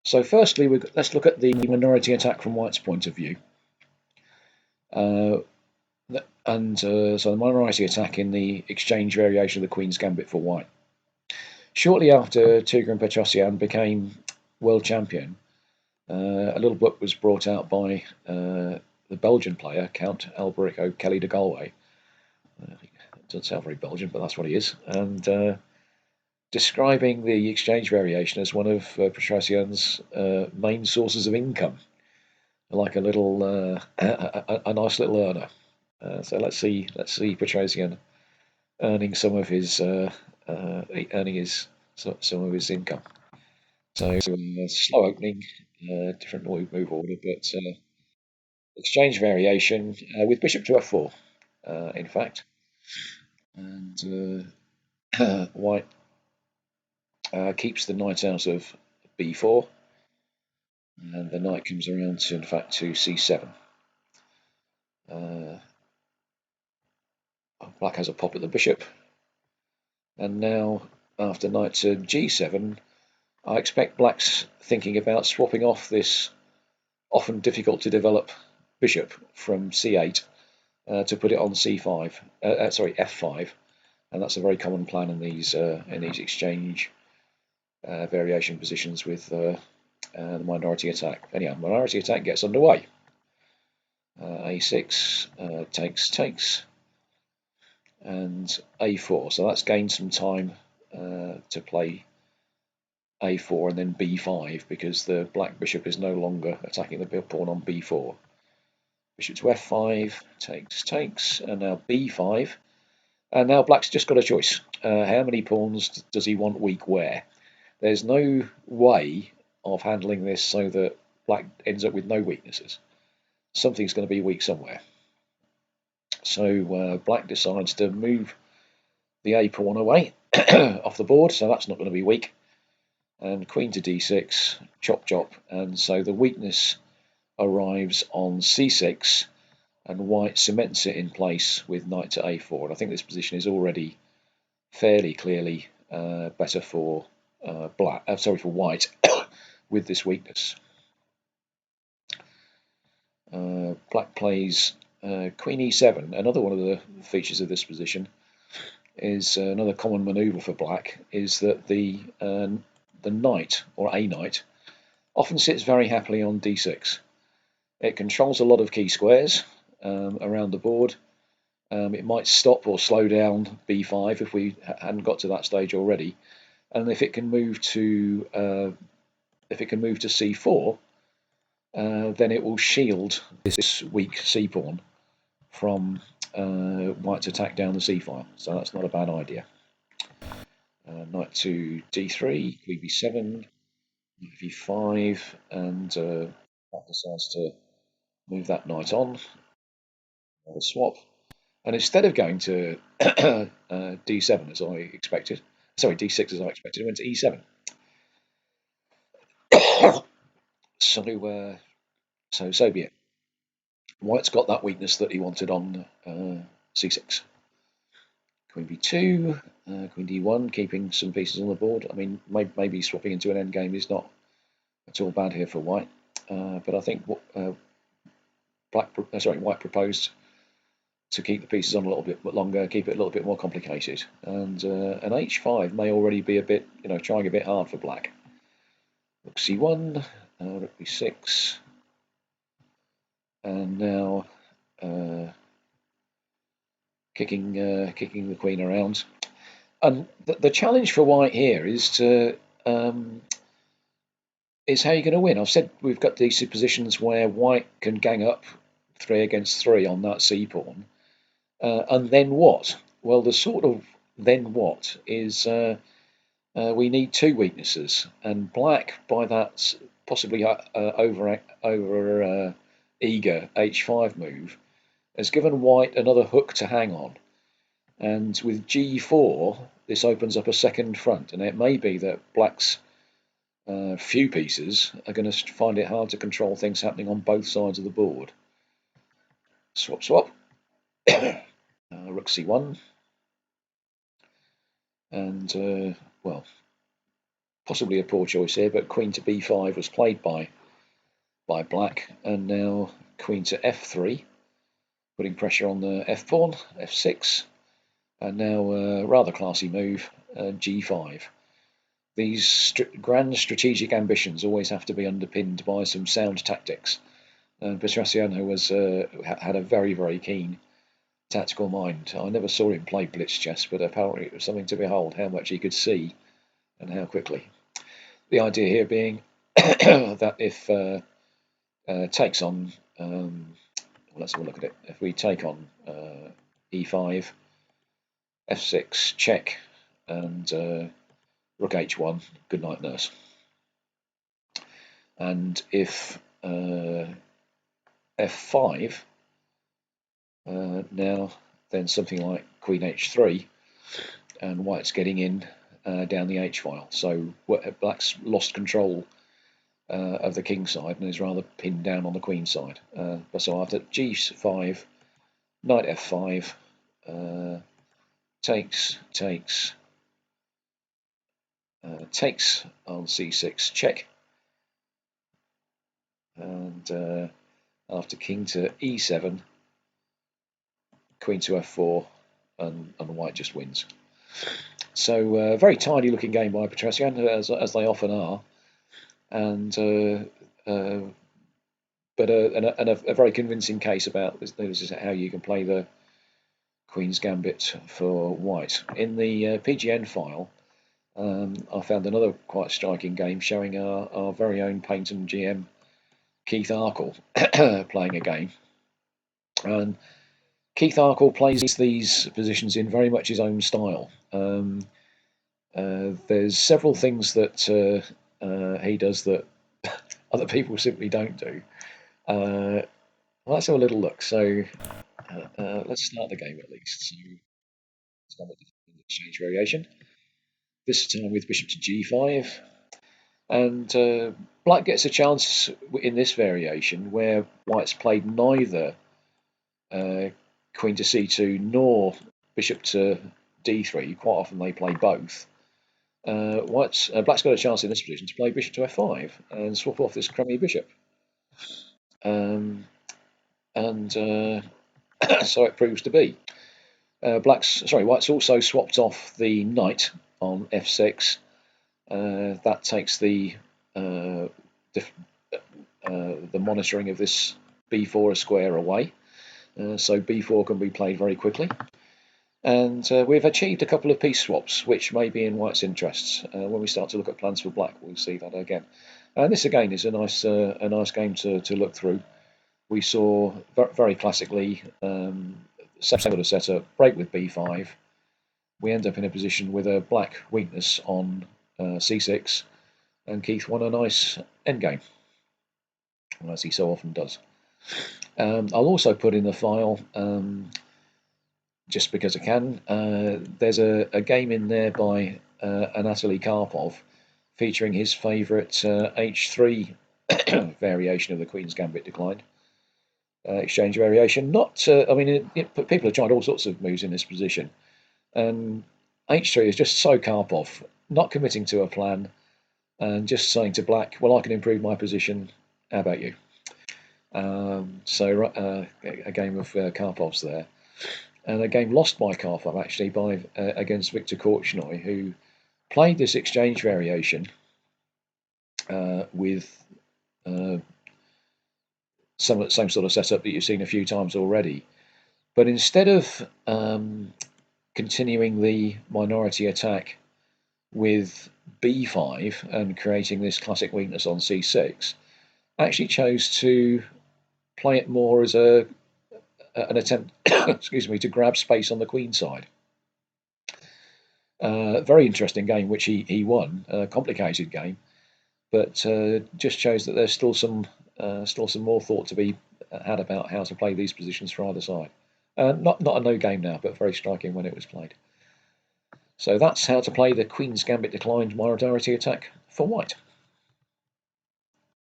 So firstly, let's look at the minority attack from White's point of view. Uh, so the minority attack in the exchange variation of the Queen's Gambit for White. Shortly after Tigran Petrosyan became world champion, a little book was brought out by the Belgian player, Count Alberic O'Kelly de Galway. It doesn't sound very Belgian, but that's what he is. And describing the exchange variation as one of Petrosyan's main sources of income, like a little, a nice little earner. So let's see Petrosyan earning some of his some of his income. So slow opening, different move order, but exchange variation with bishop to f4, in fact, and White keeps the knight out of b4, and the knight comes around to, in fact, to c7. Black has a pop at the bishop, and now after knight to g7, I expect Black's thinking about swapping off this often difficult to develop bishop from c8 to put it on c5. Sorry, f5, and that's a very common plan in these exchange variation positions with the minority attack. Anyhow, minority attack gets underway. a6 takes, and a4. So that's gained some time to play a4 and then b5, because the black bishop is no longer attacking the pawn on b4. Bishop to f5, takes, and now b5. And now black's just got a choice. How many pawns does he want weak where? There's no way of handling this so that black ends up with no weaknesses. Something's going to be weak somewhere. So black decides to move the a pawn away off the board, so that's not going to be weak. And queen to d6, chop chop, and so the weakness arrives on c6, and white cements it in place with knight to a4. And I think this position is already fairly clearly better for for white with this weakness. Black plays queen e7. Another one of the features of this position is another common maneuver for black is that the knight, or a knight, often sits very happily on d6. It controls a lot of key squares around the board. It might stop or slow down b5 if we hadn't got to that stage already, and if it can move to c4, then it will shield this weak c pawn from white's attack down the c file. So that's not a bad idea. Knight to d3, queen b7, v5, and black decides to move that knight on. Another swap. And instead of going to d7 as I expected, sorry, d6 as I expected, it went to e7. So be it. White's got that weakness that he wanted on c6. Queen b2, queen d1, keeping some pieces on the board. I mean, maybe swapping into an endgame is not at all bad here for white. But I think white proposed to keep the pieces on a little bit longer, keep it a little bit more complicated. And an h5 may already be a bit, trying a bit hard for black. Rook c1, rook b6, and now kicking the queen around. And the challenge for white here is how you're going to win. I've said we've got these positions where white can gang up 3 against 3 on that c pawn, and then what? Well, the sort of then what is we need 2 weaknesses, and black, by that possibly over eager h5 move, has given white another hook to hang on. And with g4, this opens up a second front, and it may be that black's few pieces are going to find it hard to control things happening on both sides of the board. Swap, swap. Rook c1. And, well, possibly a poor choice here, but queen to b5 was played by black, and now queen to f3, putting pressure on the f pawn, f6, and now a rather classy move, g5. These grand strategic ambitions always have to be underpinned by some sound tactics. And Petrosiano had a very, very keen tactical mind. I never saw him play blitz chess, but apparently it was something to behold how much he could see and how quickly. The idea here being that if takes on, let's have a look at it. If we take on e5, f6, check, and rook h1, good night, nurse. And if f5, now then something like queen h3, and white's getting in down the h file. So black's lost control of the king side and is rather pinned down on the queen side. So after g5, knight f5, takes on c6, check, and after king to e7, queen to f4, and white just wins. So a very tidy looking game by Petrosian, as they often are, and but a very convincing case about this is how you can play the Queen's Gambit for white. In the PGN file, I found another quite striking game showing our very own Paynton GM Keith Arkle playing a game. And Keith Arkle plays these positions in very much his own style. There's several things that he does that other people simply don't do. Let's have a little look. So let's start the game at least. So exchange variation. This time with bishop to g5. And black gets a chance in this variation where white's played neither queen to c2 nor bishop to d3. Quite often they play both. Black's got a chance in this position to play bishop to f5 and swap off this crummy bishop. So it proves to be. White's also swapped off the knight on f6. That takes the monitoring of this b4 square away, so b4 can be played very quickly. And we've achieved a couple of piece swaps, which may be in white's interests. When we start to look at plans for black, we'll see that again. And this again is a nice game to look through. We saw very classically same sort of setup, break with b5. We end up in a position with a black weakness on c6, and Keith won a nice endgame, as he so often does. I'll also put in the file, just because I can, there's a game in there by Anatoly Karpov featuring his favourite h3 variation of the Queen's Gambit declined. Exchange variation. People have tried all sorts of moves in this position, and h3 is just so Karpov, not committing to a plan and just saying to black, well, I can improve my position, how about you? So a game of Karpov's there, and a game lost by Karpov actually against Viktor Korchnoi, who played this exchange variation with same sort of setup that you've seen a few times already, but instead of continuing the minority attack with b5 and creating this classic weakness on c6, actually chose to play it more as an attempt to grab space on the queen side. Very interesting game, which he won. A complicated game, but just shows that there's still some more thought to be had about how to play these positions for either side. Not a no game now, but very striking when it was played. So that's how to play the Queen's Gambit declined minority attack for white.